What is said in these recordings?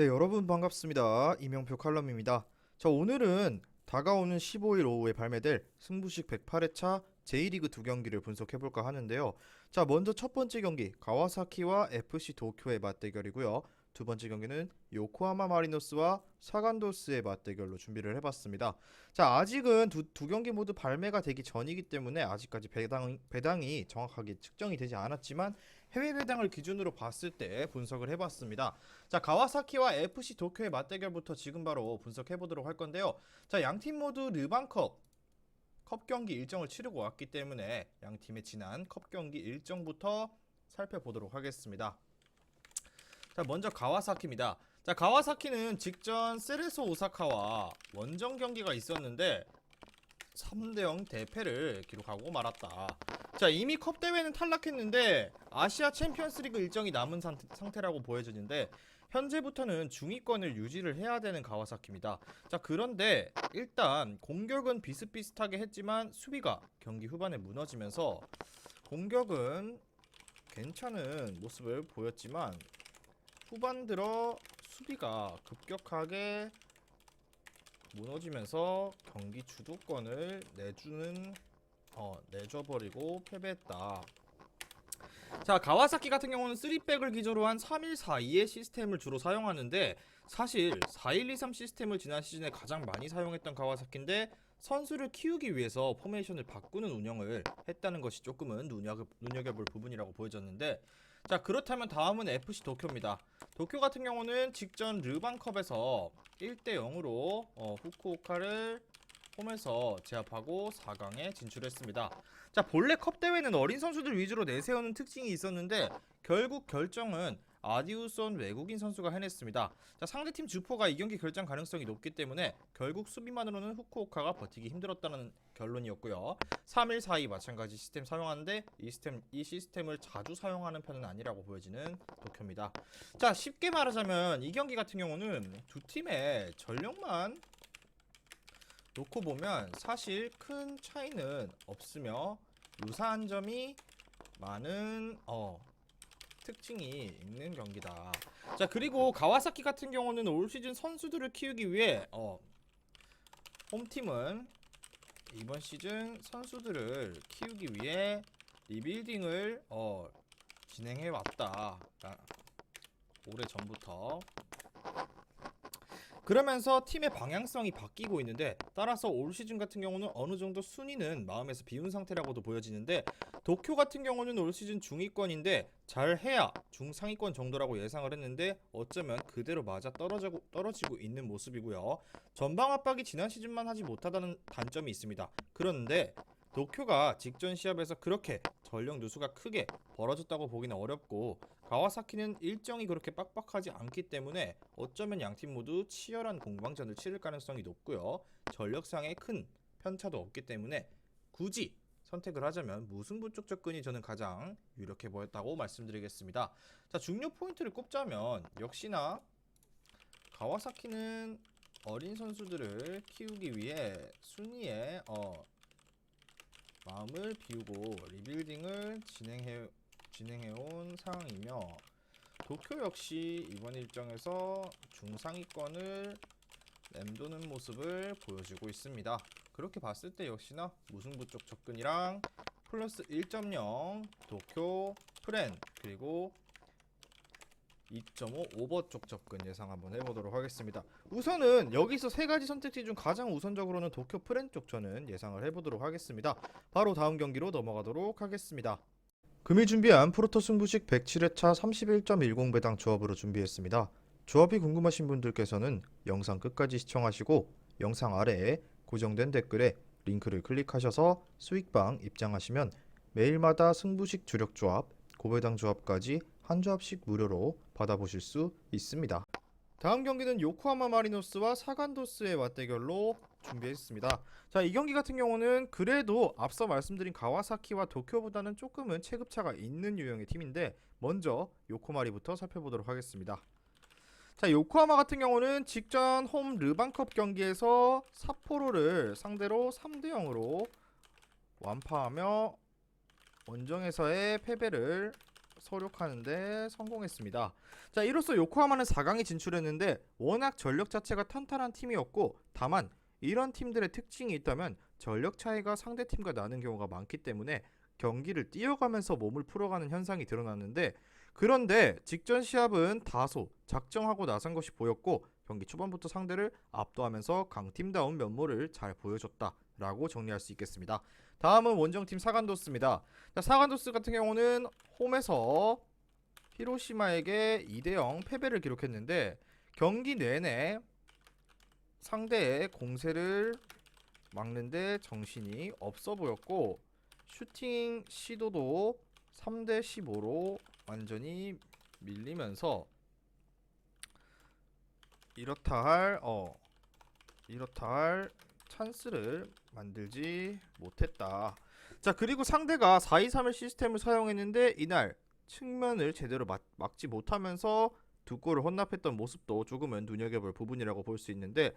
네, 여러분 반갑습니다. 이명표 칼럼입니다. 자, 오늘은 다가오는 15일 오후에 발매될 승부식 108회차 J리그 두 경기를 분석해볼까 하는데요. 자, 먼저 첫 번째 경기 가와사키와 FC 도쿄의 맞대결이고요. 두 번째 경기는 요코하마 마리노스와 사간도스의 맞대결로 준비를 해봤습니다. 자, 아직은 두 경기 모두 발매가 되기 전이기 때문에 아직까지 배당이 정확하게 측정이 되지 않았지만 해외 배당을 기준으로 봤을 때 분석을 해봤습니다. 자, 가와사키와 FC 도쿄의 맞대결부터 지금 바로 분석해 보도록 할 건데요. 자, 양 팀 모두 르반컵 컵 경기 일정을 치르고 왔기 때문에 양 팀의 지난 컵 경기 일정부터 살펴보도록 하겠습니다. 자, 먼저 가와사키입니다. 자, 가와사키는 직전 세레소 오사카와 원정 경기가 있었는데 3대0 대패를 기록하고 말았다. 자, 이미 컵 대회는 탈락했는데 아시아 챔피언스리그 일정이 남은 상태라고 보여지는데 현재부터는 중위권을 유지를 해야 되는 가와사키입니다. 자, 그런데 일단 공격은 비슷비슷하게 했지만 수비가 경기 후반에 무너지면서 공격은 괜찮은 모습을 보였지만 후반 들어 수비가 급격하게 무너지면서 경기 주도권을 내줘버리고 패배했다. 자, 가와사키 같은 경우는 3백을 기조로 한 3-1-4-2의 시스템을 주로 사용하는데 사실 4-1-2-3 시스템을 지난 시즌에 가장 많이 사용했던 가와사키인데 선수를 키우기 위해서 포메이션을 바꾸는 운영을 했다는 것이 조금은 눈여겨볼 부분이라고 보여졌는데, 자, 그렇다면 다음은 FC 도쿄입니다. 도쿄 같은 경우는 직전 르반컵에서 1대0으로 후쿠오카를 홈에서 제압하고 4강에 진출했습니다. 자, 본래 컵 대회는 어린 선수들 위주로 내세우는 특징이 있었는데 결국 결정은 아디우손 외국인 선수가 해냈습니다. 자, 상대팀 주포가 이 경기 결정 가능성이 높기 때문에 결국 수비만으로는 후쿠오카가 버티기 힘들었다는 결론이었고요. 3-1-4-2 마찬가지 시스템 사용하는데 이 시스템을 자주 사용하는 편은 아니라고 보여지는 도쿄입니다. 자, 쉽게 말하자면 이 경기 같은 경우는 두 팀의 전력만 놓고 보면 사실 큰 차이는 없으며 유사한 점이 많은 특징이 있는 경기다. 자, 그리고 가와사키 같은 경우는 올 시즌 선수들을 키우기 위해 홈팀은 이번 시즌 선수들을 키우기 위해 리빌딩을 진행해 왔다. 오래 전부터. 그러면서 팀의 방향성이 바뀌고 있는데 따라서 올 시즌 같은 경우는 어느 정도 순위는 마음에서 비운 상태라고도 보여지는데 도쿄 같은 경우는 올 시즌 중위권인데 잘해야 중상위권 정도라고 예상을 했는데 어쩌면 그대로 맞아 떨어지고 있는 모습이고요. 전방 압박이 지난 시즌만 하지 못하다는 단점이 있습니다. 그런데 도쿄가 직전 시합에서 그렇게 전력 누수가 크게 벌어졌다고 보기는 어렵고 가와사키는 일정이 그렇게 빡빡하지 않기 때문에 어쩌면 양팀 모두 치열한 공방전을 치를 가능성이 높고요. 전력상의 큰 편차도 없기 때문에 굳이 선택을 하자면 무승부 쪽 접근이 저는 가장 유력해 보였다고 말씀드리겠습니다. 자, 중요 포인트를 꼽자면 역시나 가와사키는 어린 선수들을 키우기 위해 순위에 마음을 비우고 리빌딩을 진행해온 상황이며 도쿄 역시 이번 일정에서 중상위권을 맴도는 모습을 보여주고 있습니다. 그렇게 봤을 때 역시나 무승부 쪽 접근이랑 플러스 1.0 도쿄 프렌 그리고 2.5 오버 쪽 접근 예상 한번 해보도록 하겠습니다. 우선은 여기서 세 가지 선택지 중 가장 우선적으로는 도쿄 프렌 쪽 저는 예상을 해보도록 하겠습니다. 바로 다음 경기로 넘어가도록 하겠습니다. 금일 준비한 프로토 승부식 107회차 31.10 배당 조합으로 준비했습니다. 조합이 궁금하신 분들께서는 영상 끝까지 시청하시고 영상 아래에 고정된 댓글에 링크를 클릭하셔서 수익방 입장하시면 매일마다 승부식 주력 조합, 고배당 조합까지 한 조합씩 무료로 받아보실 수 있습니다. 다음 경기는 요코하마 마리노스와 사간도스의 맞대결로 준비했습니다. 자, 이 경기 같은 경우는 그래도 앞서 말씀드린 가와사키와 도쿄보다는 조금은 체급차가 있는 유형의 팀인데 먼저 요코마리부터 살펴보도록 하겠습니다. 자, 요코하마 같은 경우는 직전 홈 르반컵 경기에서 삿포로를 상대로 3대0으로 완파하며 원정에서의 패배를 서력하는데 성공했습니다. 자, 이로써 요코하마는 4강에 진출했는데 워낙 전력 자체가 탄탄한 팀이었고, 다만 이런 팀들의 특징이 있다면 전력 차이가 상대 팀과 나는 경우가 많기 때문에 경기를 뛰어가면서 몸을 풀어가는 현상이 드러났는데, 그런데 직전 시합은 다소 작정하고 나선 것이 보였고 경기 초반부터 상대를 압도하면서 강팀다운 면모를 잘 보여줬다라고 정리할 수 있겠습니다. 다음은 원정팀 사간도스입니다. 자, 사간도스 같은 경우는 홈에서 히로시마에게 2대0 패배를 기록했는데, 경기 내내 상대의 공세를 막는데 정신이 없어 보였고 슈팅 시도도 3대15로 완전히 밀리면서 이렇다 할 찬스를 만들지 못했다. 자, 그리고 상대가 4-2-3-1 시스템을 사용했는데 이날 측면을 제대로 막지 못하면서 두 골을 헌납했던 모습도 조금은 눈여겨볼 부분이라고 볼 수 있는데,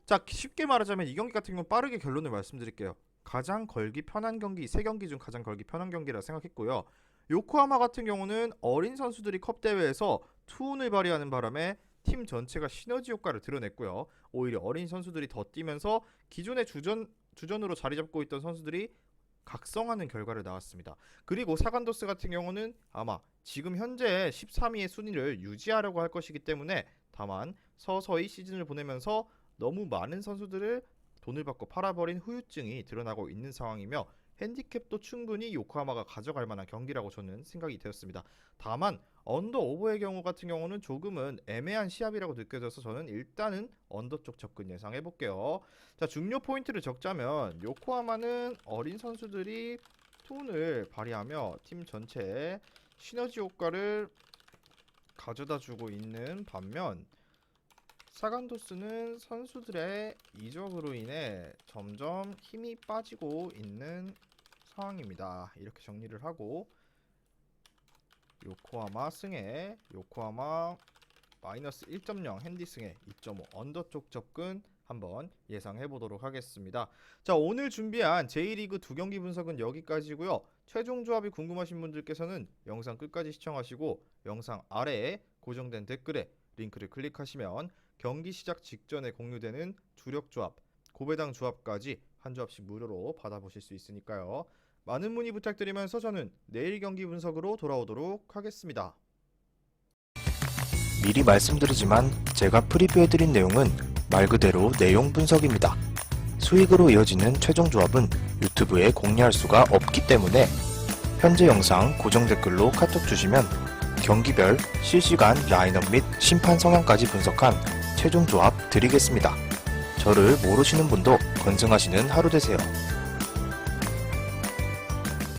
자, 쉽게 말하자면 이 경기 같은 경우는 빠르게 결론을 말씀드릴게요. 가장 걸기 편한 경기, 3경기 중 가장 걸기 편한 경기라 생각했고요. 요코하마 같은 경우는 어린 선수들이 컵 대회에서 투혼을 발휘하는 바람에 팀 전체가 시너지 효과를 드러냈고요. 오히려 어린 선수들이 더 뛰면서 기존의 주전으로 자리 잡고 있던 선수들이 각성하는 결과를 나왔습니다. 그리고 사간도스 같은 경우는 아마 지금 현재 13위의 순위를 유지하려고 할 것이기 때문에 다만 서서히 시즌을 보내면서 너무 많은 선수들을 돈을 받고 팔아버린 후유증이 드러나고 있는 상황이며 핸디캡도 충분히 요코하마가 가져갈 만한 경기라고 저는 생각이 되었습니다. 다만 언더 오버의 경우 같은 경우는 조금은 애매한 시합이라고 느껴져서 저는 일단은 언더 쪽 접근 예상해 볼게요. 자, 중요 포인트를 적자면 요코하마는 어린 선수들이 톤을 발휘하며 팀 전체에 시너지 효과를 가져다주고 있는 반면 사간도스는 선수들의 이적으로 인해 점점 힘이 빠지고 있는 상황입니다. 이렇게 정리를 하고 요코하마 승에 요코하마 마이너스 1.0 핸디 승에 2.5 언더 쪽 접근 한번 예상해 보도록 하겠습니다. 자, 오늘 준비한 J리그 2경기 분석은 여기까지고요. 최종 조합이 궁금하신 분들께서는 영상 끝까지 시청하시고 영상 아래에 고정된 댓글에 링크를 클릭하시면 경기 시작 직전에 공유되는 주력 조합, 고배당 조합까지 한 조합씩 무료로 받아보실 수 있으니까요. 많은 문의 부탁드리면서 저는 내일 경기 분석으로 돌아오도록 하겠습니다. 미리 말씀드리지만 제가 프리뷰해드린 내용은 말 그대로 내용 분석입니다. 수익으로 이어지는 최종 조합은 유튜브에 공개할 수가 없기 때문에 현재 영상 고정 댓글로 카톡 주시면 경기별 실시간 라인업 및 심판 성향까지 분석한 최종 조합 드리겠습니다. 저를 모르시는 분도 건승하시는 하루 되세요.